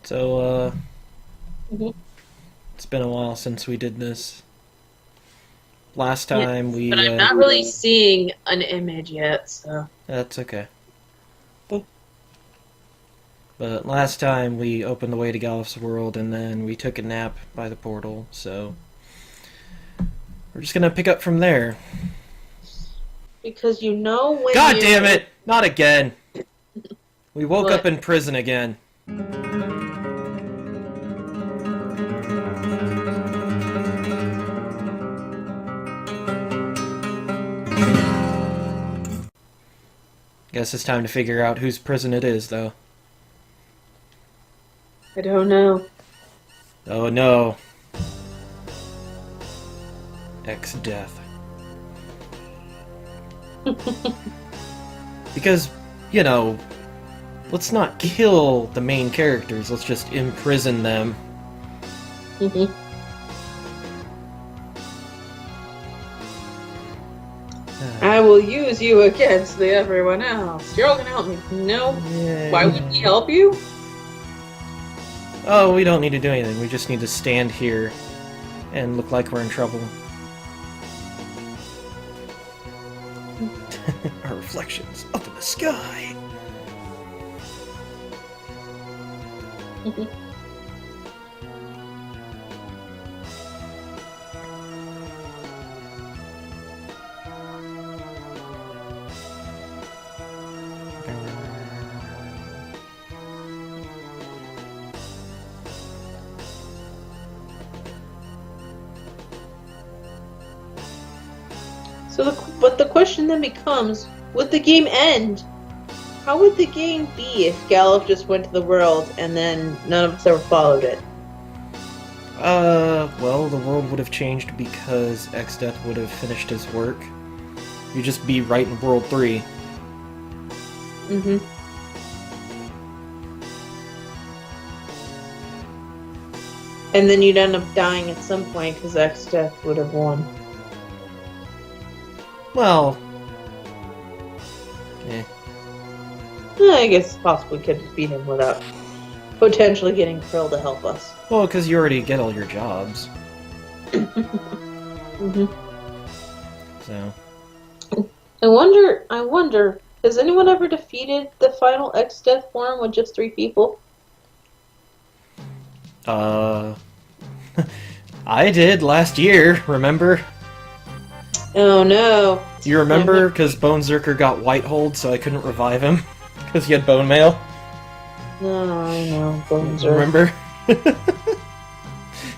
So, Hmm. it's been a while since we did this. Last Yeah, time but we, I'm not really seeing an image yet, so. that's okay. But last time we opened the way to Galif's world and then we took a nap by the portal, so we're just gonna pick up from there. Because you know when God you... damn it! Not again! We woke up What? in prison again. Guess it's time to figure out whose prison it is, though. I don't know. Oh no. Ex-death. Because, you know, let's not kill the main characters, let's just imprison them. I will use you against everyone else. You're all gonna help me. No. Yay. Why would we help you? Oh, we don't need to do anything, we just need to stand here and look like we're in trouble. Our reflections up in the sky. But the question then becomes, would the game end? How would the game be if Gallup just went to the world and then none of us ever followed it? Well, the world would have changed because X-Death would have finished his work. You'd just be right in World 3. Mm-hmm. And then you'd end up dying at some point because X-Death would have won. Well... eh. I guess possibly could just beat him without potentially getting Krill to help us. Well, because you already get all your jobs. Mm-hmm. So... I wonder, has anyone ever defeated the final X-Death form with just 3 people? I did last year, remember? Oh no. You remember? Because Bone Zerker got Whitehold, so I couldn't revive him. Because he had bone mail. No, I know, Bone Zerker. Remember?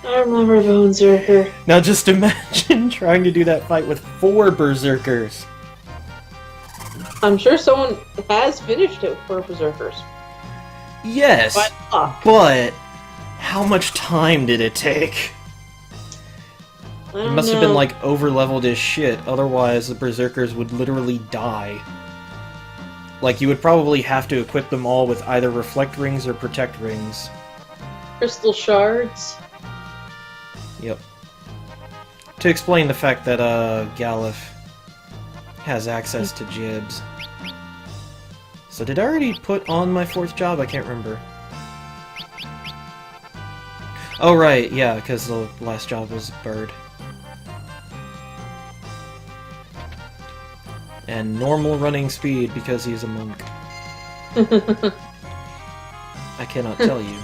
I remember Bone Zerker. Now just imagine trying to do that fight with 4 Berserkers. I'm sure someone has finished it for Berserkers. Yes, By luck. but how much time did it take? I It don't must have know. been like over-leveled as shit, otherwise the Berserkers would literally die. Like, you would probably have to equip them all with either Reflect Rings or Protect Rings. Crystal shards. Yep. To explain the fact that, Galif has access to Jibs. So did I already put on my 4th job? I can't remember. Oh right, yeah, because the last job was Bird. And normal running speed because he's a monk. I cannot tell you.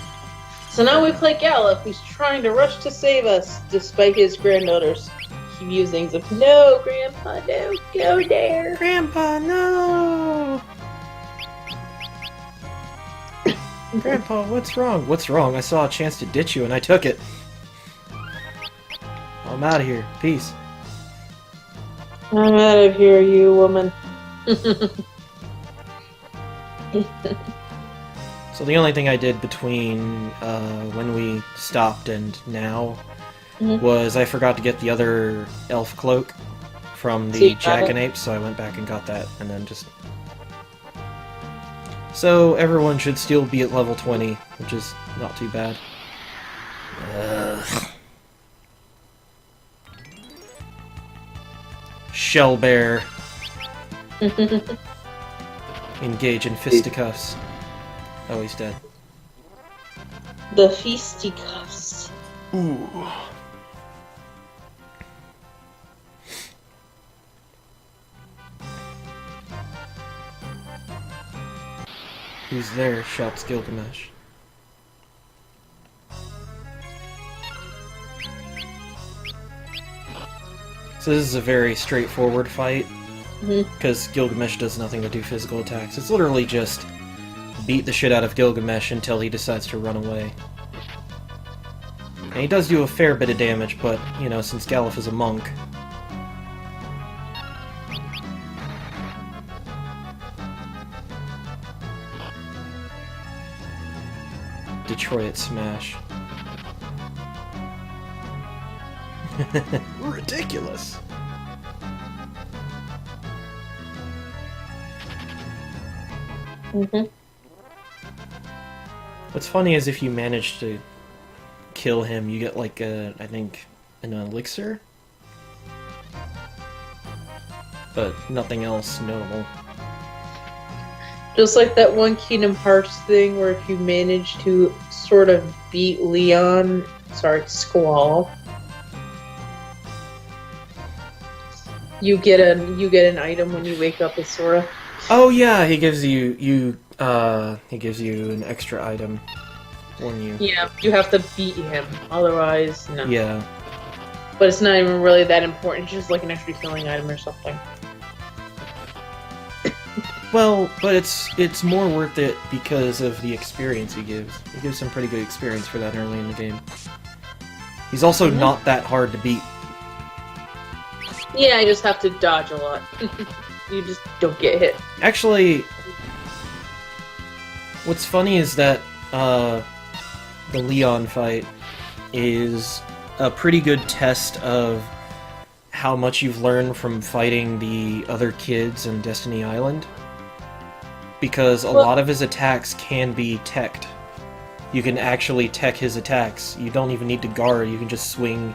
So now we play Gallup, who's trying to rush to save us, despite his granddaughter's musings of, no, Grandpa, don't go there. Grandpa, no! Grandpa, what's wrong? What's wrong? I saw a chance to ditch you and I took it. I'm out of here. Peace. I'm out of here, you woman. So the only thing I did between when we stopped and now was I forgot to get the other elf cloak from So the you got it? Jackanapes, so I went back and got that, and then just... So everyone should still be at level 20, which is not too bad. Ugh. Shell Bear. Engage in fisticuffs. Oh, he's dead. The fisticuffs. Ooh. Who's there? Shouts Gilgamesh. So this is a very straightforward fight, because Gilgamesh does nothing to do physical attacks. It's literally just beat the shit out of Gilgamesh until he decides to run away. And he does do a fair bit of damage, but, you know, since Galuf is a monk... Detroit Smash. Ridiculous. What's funny is if you manage to kill him, you get like a, I think, an elixir? But nothing else notable. Just like that one Kingdom Hearts thing where if you manage to sort of beat Squall, you get an item when you wake up as Sora. Oh yeah, he gives you an extra item when you... Yeah, you have to beat him, otherwise no. Yeah. But it's not even really that important, it's just like an extra healing item or something. Well, but it's more worth it because of the experience he gives. He gives some pretty good experience for that early in the game. He's also not that hard to beat. Yeah, you just have to dodge a lot. You just don't get hit. Actually, what's funny is that the Leon fight is a pretty good test of how much you've learned from fighting the other kids in Destiny Island. Because a lot of his attacks can be teched. You can actually tech his attacks. You don't even need to guard, you can just swing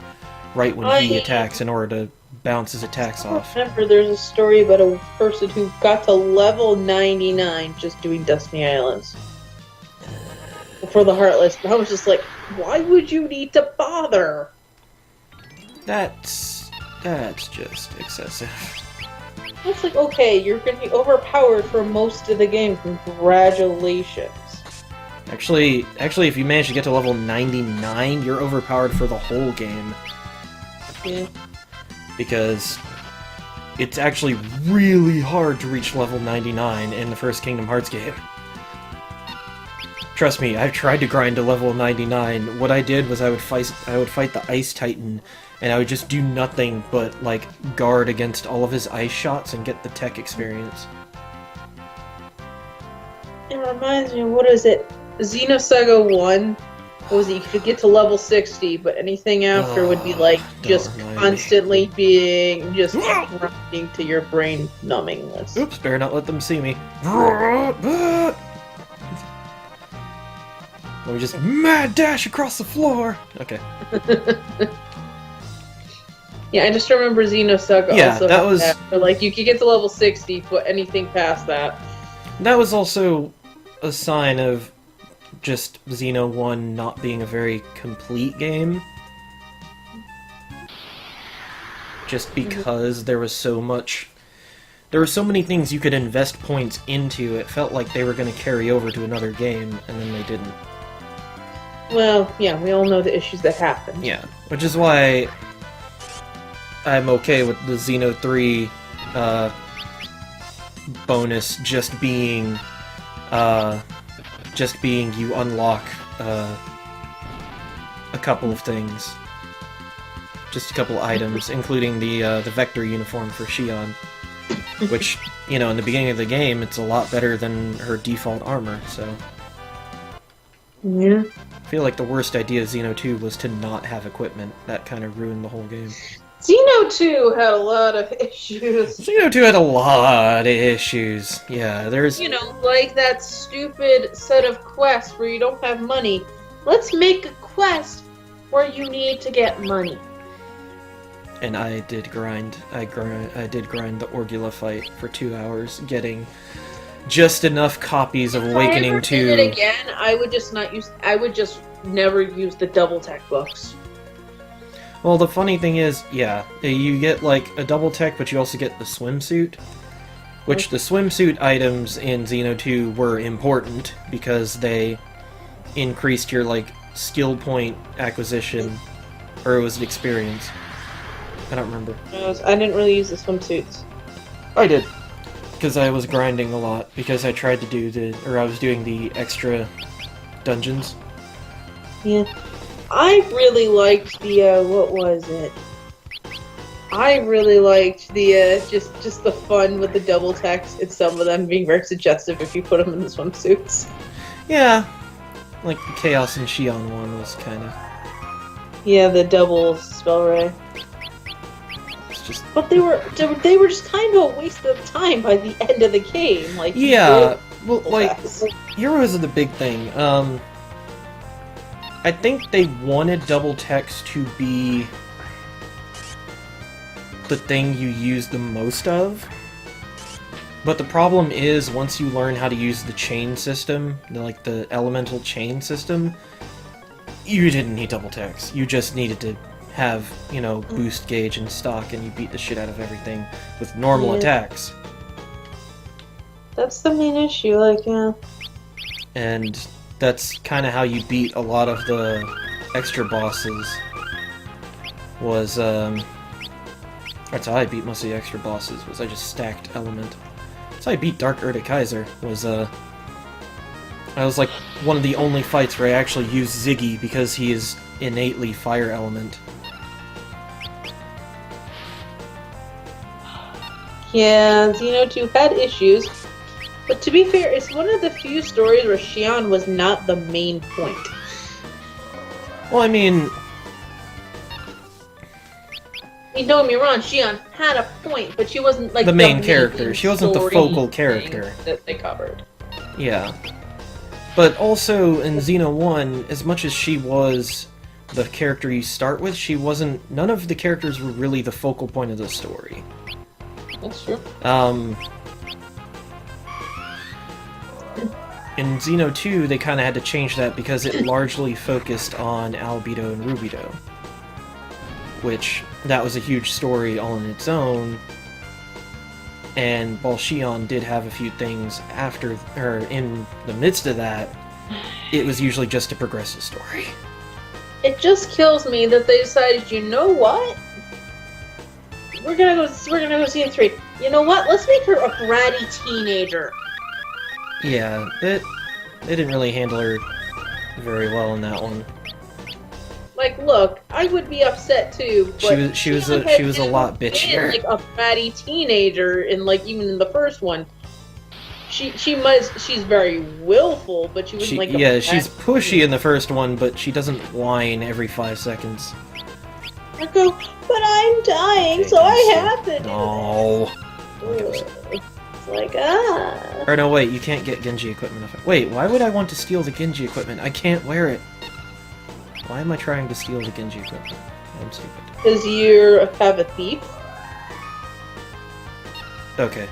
right when he attacks in order to bounce his attacks off. I remember there's a story about a person who got to level 99 just doing Destiny Islands. For the Heartless. I was just like, why would you need to bother? That's just excessive. It's like, okay, you're gonna be overpowered for most of the game. Congratulations. Actually, if you manage to get to level 99, you're overpowered for the whole game. Yeah. Because it's actually really hard to reach level 99 in the first Kingdom Hearts game. Trust me, I've tried to grind to level 99. What I did was I would fight the Ice Titan, and I would just do nothing but, like, guard against all of his ice shots and get the tech experience. It reminds me of, what is it? Xenosaga 1? What was it? You could get to level 60, but anything after would be, like, just constantly being just grinding to your brain numbingness. Oops, better not let them see me. Let me just mad dash across the floor! Okay. Yeah, I just remember Xenosaga also that was... where, like, you could get to level 60, but anything past that. That was also a sign of just Xeno 1 not being a very complete game. Just because there was so much... There were so many things you could invest points into, it felt like they were going to carry over to another game, and then they didn't. Well, yeah, we all know the issues that happened. Yeah, which is why I'm okay with the Xeno 3 bonus just being you unlock a couple of things. Just a couple items, including the Vector uniform for Xion. Which, you know, in the beginning of the game, it's a lot better than her default armor, so... Yeah. I feel like the worst idea of Xeno 2 was to not have equipment. That kind of ruined the whole game. Xeno 2 had a lot of issues. Xeno 2 had a lot of issues. Yeah, there's... You know, like that stupid set of quests where you don't have money. Let's make a quest where you need to get money. And I did grind. I did grind the Orgula fight for 2 hours, getting just enough copies of Awakening If I ever did it 2. again, I would just not use. I would just never use the double tech books. Well, the funny thing is, yeah, you get like a double tech, but you also get the swimsuit. Which the swimsuit items in Xeno 2 were important because they increased your like skill point acquisition, or it was an experience. I don't remember. I didn't really use the swimsuits. I did. Because I was grinding a lot, because I tried to do I was doing the extra dungeons. Yeah. I really liked the, what was it? I really liked the, just the fun with the double text and some of them being very suggestive if you put them in the swimsuits. Yeah. Like the Chaos and Shion one was kind of... Yeah, the double spell ray. Just... But they were just kind of a waste of time by the end of the game. Like, yeah, well, like, heroes are the big thing. I think they wanted double text to be the thing you use the most of. But the problem is, once you learn how to use the chain system, like the elemental chain system, you didn't need double text. You just needed to have, you know, boost gauge in stock, and you beat the shit out of everything with normal attacks. That's the main issue, like, yeah. And that's kind of how you beat a lot of the extra bosses. That's how I beat most of the extra bosses, was I just stacked element. That's how I beat Dark Urda Kaiser, I was like one of the only fights where I actually used Ziggy because he is innately fire element. Yeah, Xeno 2 had issues, but to be fair, it's one of the few stories where Xion was not the main point. Well, I mean... Don't get me wrong, Xion had a point, but she wasn't like the main character. She wasn't the focal character that they covered. Yeah. But also, in Xeno 1, as much as she was the character you start with, she wasn't... None of the characters were really the focal point of the story. That's true. In Xeno 2, they kind of had to change that because it largely focused on Albedo and Rubido. Which, that was a huge story all on its own. And while Xion did have a few things after, or in the midst of that, it was usually just to progress the story. It just kills me that they decided, you know what? We're gonna go Xeno 3. You know what? Let's make her a bratty teenager. Yeah, they didn't really handle her very well in that one. Like, look, I would be upset too, but she was a lot bitchier. Like a bratty teenager, and like even in the first one, she's very willful, but she wasn't like a yeah, she's pushy in the first one, but she doesn't whine every 5 seconds. I go, but I'm dying, so I have to do No. It's like, ah. Or no, wait, you can't get Genji equipment. Wait, why would I want to steal the Genji equipment? I can't wear it. Why am I trying to steal the Genji equipment? I'm stupid. Because you have a thief? Okay.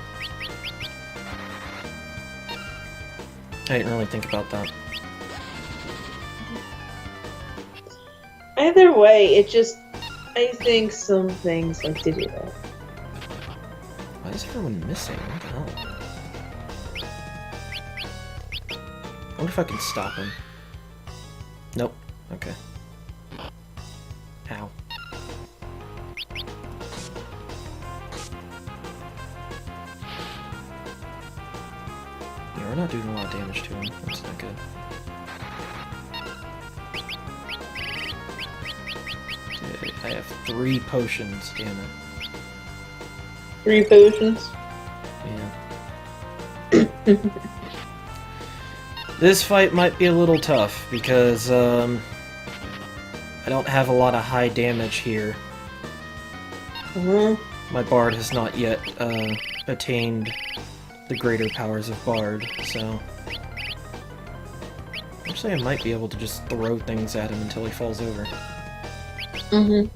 I didn't really think about that. Either way, I think some things like to do that. Why is everyone missing? What the hell? I wonder if I can stop him. Nope. Okay. Ow. Yeah, we're not doing a lot of damage to him. That's not good. I have 3 potions, damn it. 3 potions? Yeah. This fight might be a little tough, because, I don't have a lot of high damage here. My Bard has not yet, attained the greater powers of Bard, so... Actually, I might be able to just throw things at him until he falls over. I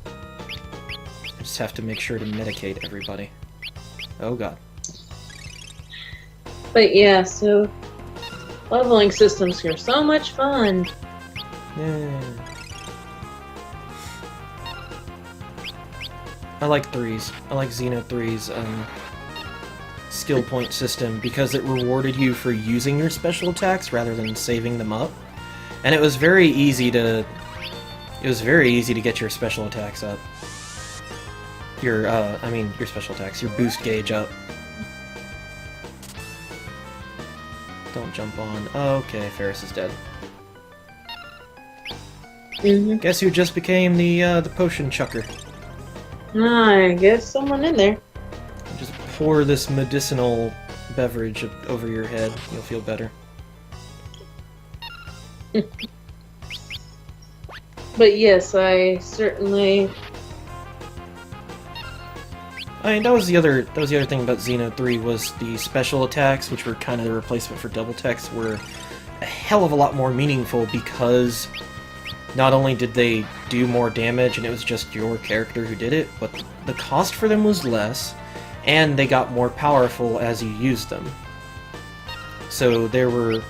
just have to make sure to medicate everybody. Oh god. But yeah, so leveling systems are so much fun. Yeah. I like 3's. I like Xeno 3's skill point system because it rewarded you for using your special attacks rather than saving them up. And it was very easy to get your special attacks up. Your special attacks, your boost gauge up. Don't jump on. Okay, Ferris is dead. Guess who just became the potion chucker? I guess someone in there. Just pour this medicinal beverage over your head. You'll feel better. But yes, I certainly. I mean, that was the other thing about Xeno 3 was the special attacks, which were kind of the replacement for double text, were a hell of a lot more meaningful because not only did they do more damage and it was just your character who did it, but the cost for them was less, and they got more powerful as you used them. So there were...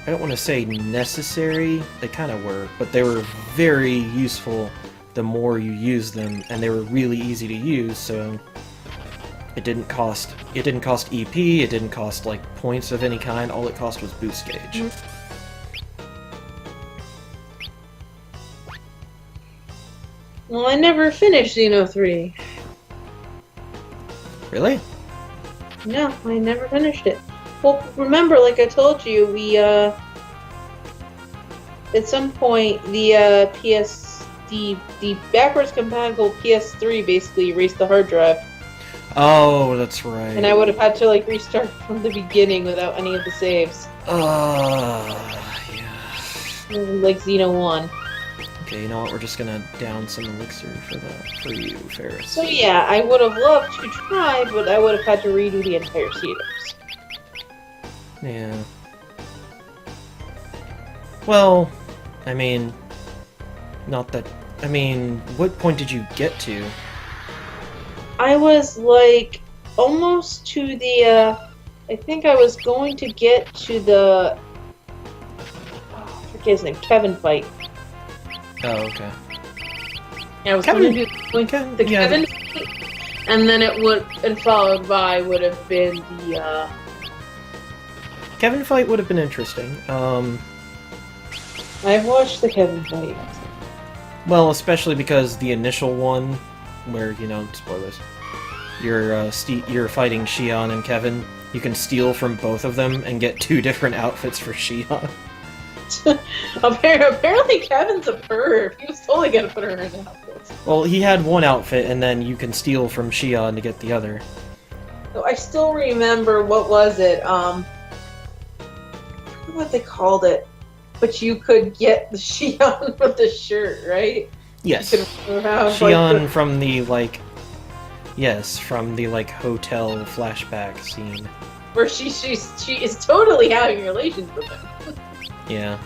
I don't want to say necessary, they kind of were, but they were very useful the more you use them, and they were really easy to use, so it didn't cost EP, it didn't cost like points of any kind, all it cost was boost gauge. Well, I never finished Xeno 3. Really? No, I never finished it. Well, remember, like I told you, we, at some point, the backwards compatible PS3 basically erased the hard drive. Oh, that's right. And I would have had to, like, restart from the beginning without any of the saves. Yeah. Like Xeno 1. Okay, you know what, we're just gonna down some elixir for you, Ferris. So yeah, I would have loved to try, but I would have had to redo the entire series. Yeah. Well, I mean, not that... I mean, what point did you get to? I was, like, almost to the, I think I was going to get to the... Oh, I forget his name, Kevin fight. Oh, okay. Yeah, I was Kevin- going to do the yeah. Kevin fight, and then it would, and followed by would have been the, Kevin fight would have been interesting. I've watched the Kevin fight. Well, especially because the initial one, where, you know, spoilers, you're fighting Shion and Kevin, you can steal from both of them and get 2 different outfits for Shion. Apparently Kevin's a perv. He was totally gonna put her in outfits. Well, he had one outfit, and then you can steal from Shion to get the other. So I still remember, what was it? I forget what they called it. But you could get the Shion with the shirt, right? Yes. You could have, Shion from the, like... Yes, from the, like, hotel flashback scene. where she is totally having relations with him. Yeah.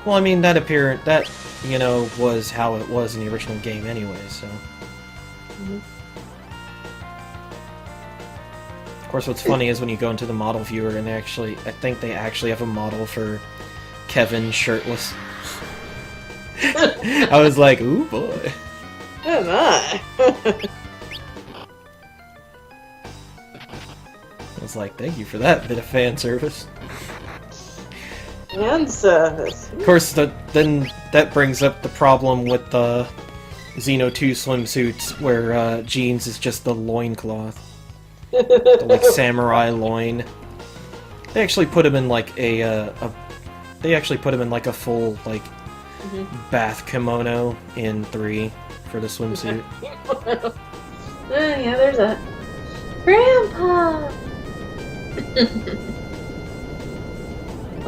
Well, I mean, that, you know, was how it was in the original game anyway, so... Of course, what's funny is when you go into the model viewer and I think they actually have a model for Kevin shirtless. I was like, ooh boy. Oh my. I was like, thank you for that bit of fan service. Fan service. Of course, then that brings up the problem with the Xeno 2 swimsuits, where jeans is just the loincloth. The, like, samurai loin. They actually put him in like they actually put him in like a full like bath kimono in 3 for the swimsuit. Yeah, there's that. Grandpa.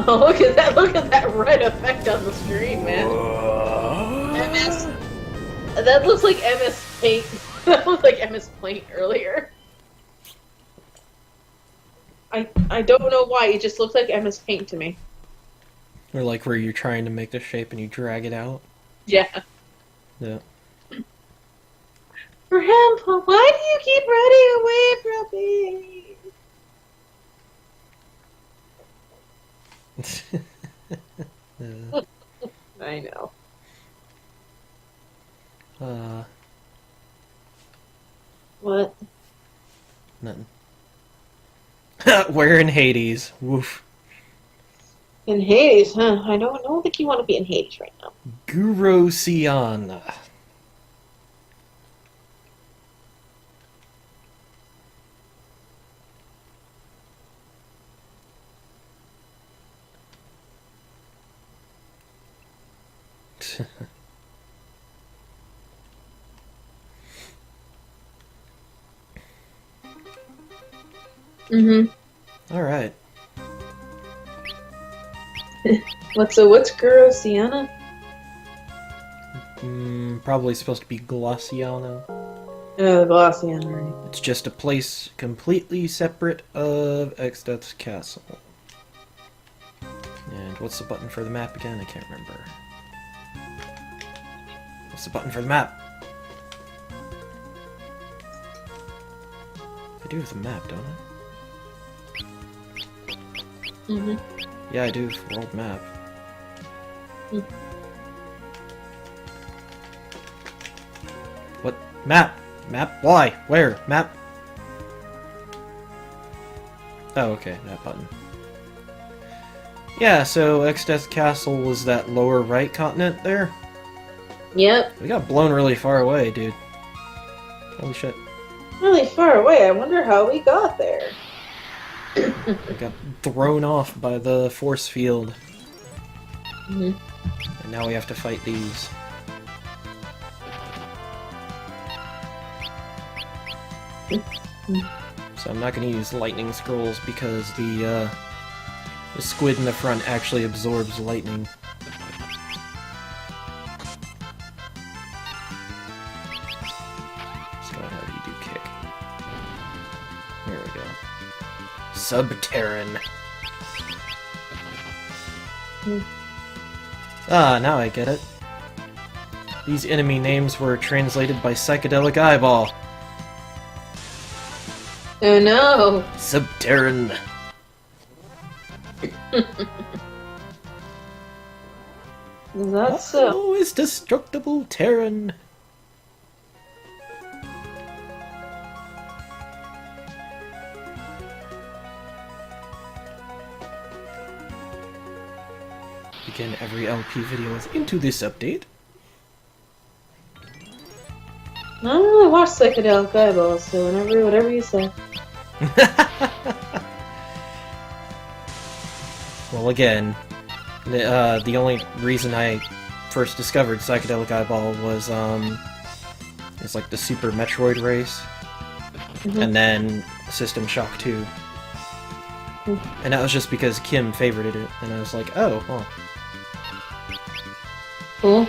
Oh, look at that red effect on the screen, man. MS. That looks like MS Paint. That looks like MS Paint earlier. I don't know why, it just looks like MS Paint to me. Or like where you're trying to make the shape and you drag it out. Yeah. Yeah. Grandpa, why do you keep running away from me? I know. What? Nothing. We're in Hades. Woof. In Hades, huh? I don't think you want to be in Hades right now. Guru Siana. Mm-hmm. Alright. What's Guru Siana? Probably supposed to be Glaciano. Oh, the Glaciana, right. It's just a place completely separate of Exdeath's castle. And what's the button for the map again? I can't remember. What's the button for the map? I do have the map, don't I? Mm-hmm. Yeah, I do. World map. What? Map! Map? Why? Where? Map? Oh, okay. That button. Yeah, so Exdeath Castle was that lower right continent there? Yep. We got blown really far away, dude. Holy shit. Really far away. I wonder how we got there. We got thrown off by the force field. Mm-hmm. And now we have to fight these. So I'm not going to use lightning scrolls because the squid in the front actually absorbs lightning. Let's go ahead and do kick. There we go. Subterran. Ah, now I get it. These enemy names were translated by Psychedelic Eyeball. Oh no! Subterran. That's so. Oh, is destructible Terran. Begin every LP video with into this update. I don't really watch Psychedelic Eyeball, so whatever you say. Well, again, the only reason I first discovered Psychedelic Eyeball was it's like the Super Metroid race, and then System Shock 2. And that was just because Kim favorited it, and I was like, oh, well. Cool.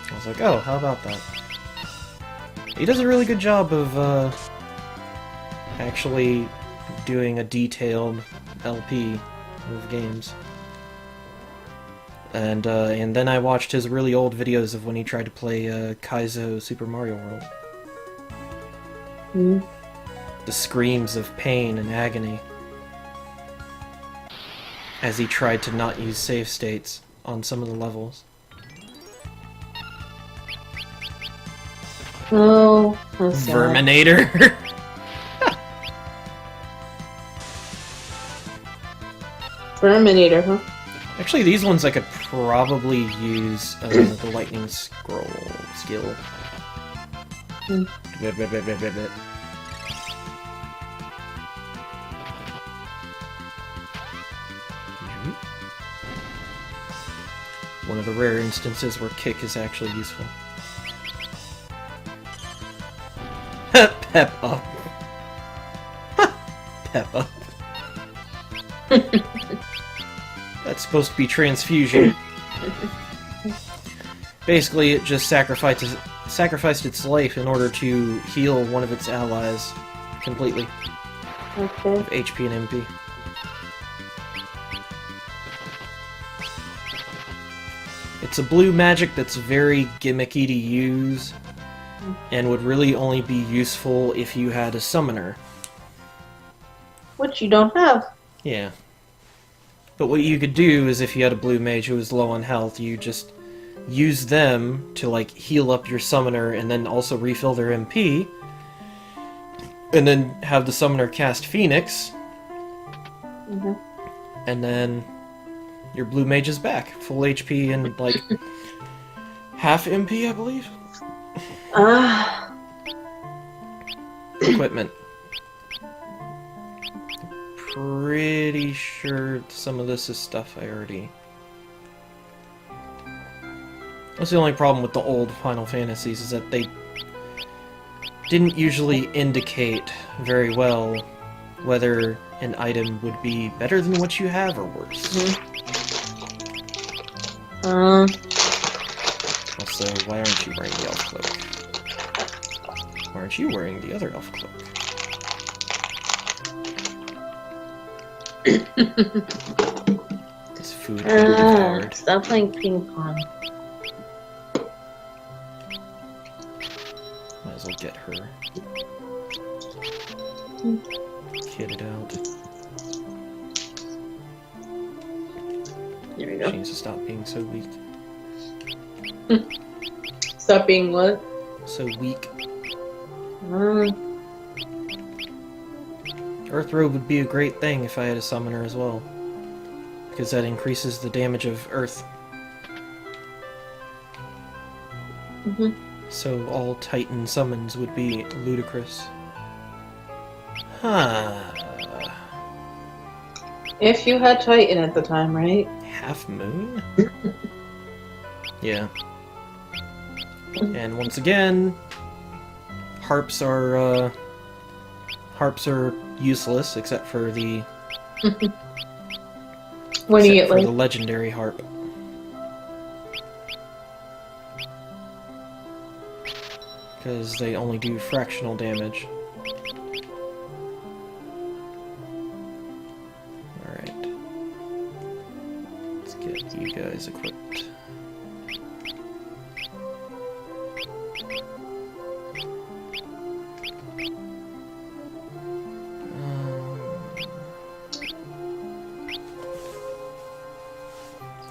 I was like, oh, how about that? He does a really good job of actually doing a detailed LP of games. And then I watched his really old videos of when he tried to play Kaizo Super Mario World. The screams of pain and agony as he tried to not use save states on some of the levels. Oh, that's sad. Verminator! Terminator, huh? Actually, these ones I could probably use the lightning scroll skill. One of the rare instances where kick is actually useful. Peppa. Peppa. That's supposed to be transfusion. Basically, it just sacrificed its life in order to heal one of its allies completely. Okay. With HP and MP. it's a blue magic that's very gimmicky to use, and would really only be useful if you had a summoner. Which you don't have. Yeah. But what you could do is if you had a blue mage who was low on health, you just use them to, like, heal up your summoner and then also refill their MP. And then have the summoner cast Phoenix. Mm-hmm. And then your blue mage is back. Full HP and, like, half MP, I believe? Equipment. Pretty sure some of this is stuff I already... That's the only problem with the old Final Fantasies, is that they didn't usually indicate very well whether an item would be better than what you have or worse. Also, why aren't you wearing the elf cloak? Why aren't you wearing the other elf cloak? This food can be devoured. Stop playing ping pong. Might as well get her. Kitted out. There we go. She needs to stop being so weak. Stop being what? So weak. Mm. Earth Robe would be a great thing if I had a summoner as well. Because that increases the damage of Earth. Mm-hmm. So all Titan summons would be ludicrous. Huh. If you had Titan at the time, right? Half moon? Yeah. And once again, harps are useless except for the When you get for like the legendary harp. Because they only do fractional damage. Alright. Let's get you guys equipped.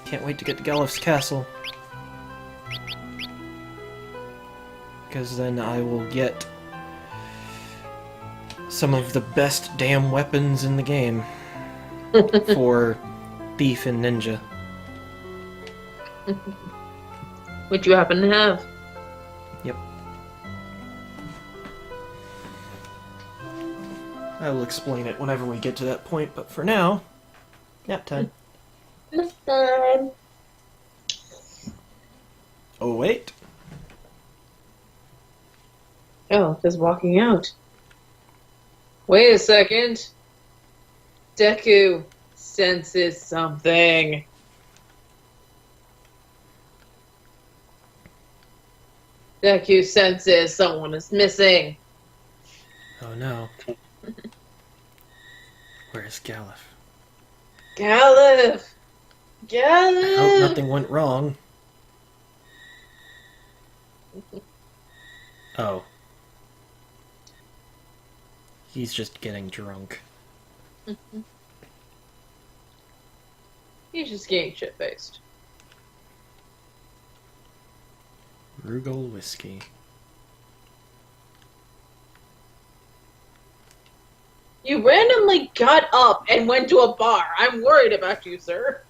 Can't wait to get to Galif's castle. Because then I will get some of the best damn weapons in the game for thief and ninja. what you happen to have. Yep. I will explain it whenever we get to that point, but for now, nap time. This time. Oh, wait. Oh, just walking out. Wait a second. Deku senses something. Deku senses someone is missing. Oh no. Where's Galif? Galif! I Galif! hope nothing went wrong. Oh. He's just getting drunk. He's just getting shit-faced. Rugal whiskey. You randomly got up and went to a bar. I'm worried about you, sir.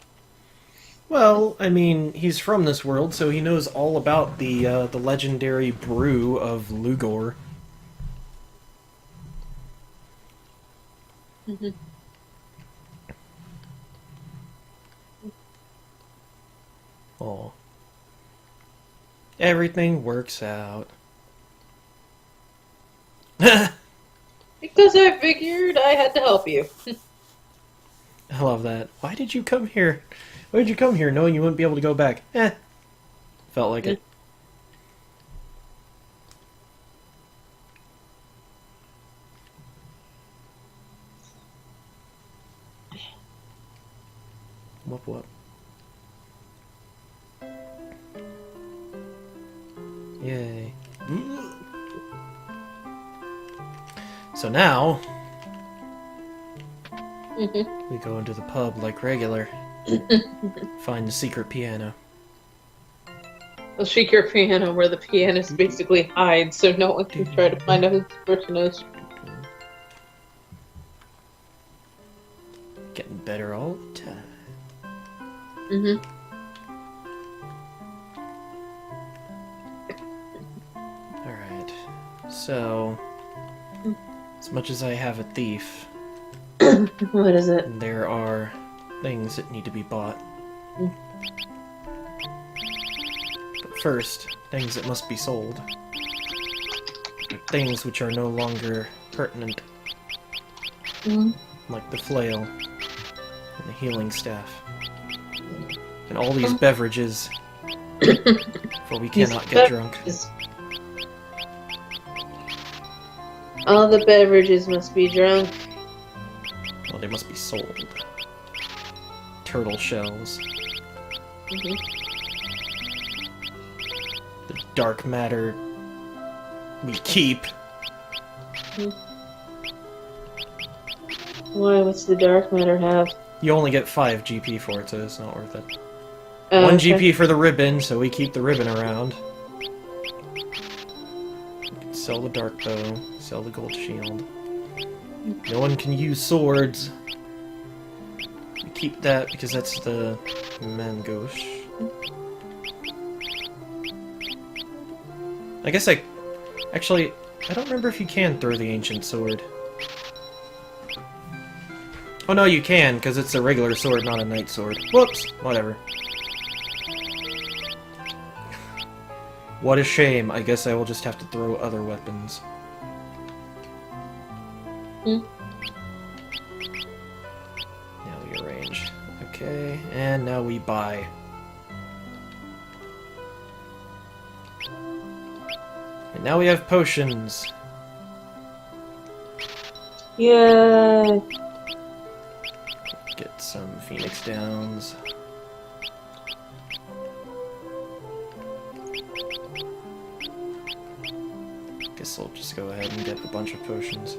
Well, I mean, he's from this world, so he knows all about the legendary brew of Lugor. Oh. Everything works out. Because I figured I had to help you. I love that. Why did you come here? Why did you come here knowing you wouldn't be able to go back? Felt like it. Whoop whoop. Yay. So now, we go into the pub like regular. Find the secret piano. A secret piano where the pianist basically hides so no one can try to find out who the person is. Getting better all the time. Alright. So, as much as I have a thief, What is it? there are things that need to be bought. But first, things that must be sold. Things which are no longer pertinent. Like the flail and the healing staff. And all these beverages, for we cannot get drunk. All the beverages must be drunk. Well, they must be sold. Turtle shells. The dark matter we keep. Why? What's the dark matter have? You only get 5 GP for it, so it's not worth it. Oh, 1 okay. GP for the ribbon, so we keep the ribbon around. Sell the dark bow, sell the gold shield. No one can use swords. We keep that because that's the mangosh. I guess actually, I don't remember if you can throw the ancient sword. Oh no, you can, because it's a regular sword, not a knight sword. Whoops! Whatever. What a shame. I guess I will just have to throw other weapons. Now we arrange. Okay, and now we buy. And now we have potions. Yay! Get some Phoenix Downs. Guess I'll just go ahead and get a bunch of potions.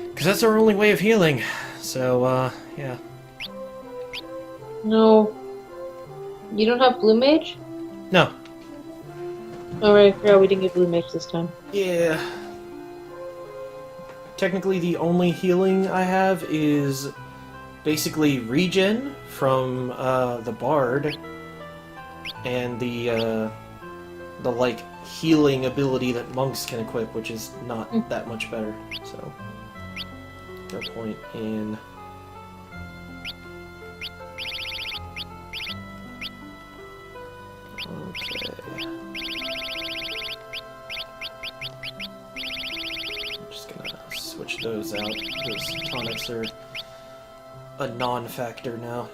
Because that's our only way of healing. So, yeah. No. You don't have Blue Mage? No. Alright, yeah, we didn't get Blue Mage this time. Yeah. Technically, the only healing I have is basically regen from the Bard and the like healing ability that monks can equip, which is not that much better. So, no point in. Okay. I'm just gonna switch those out. Those tonics are a non-factor now.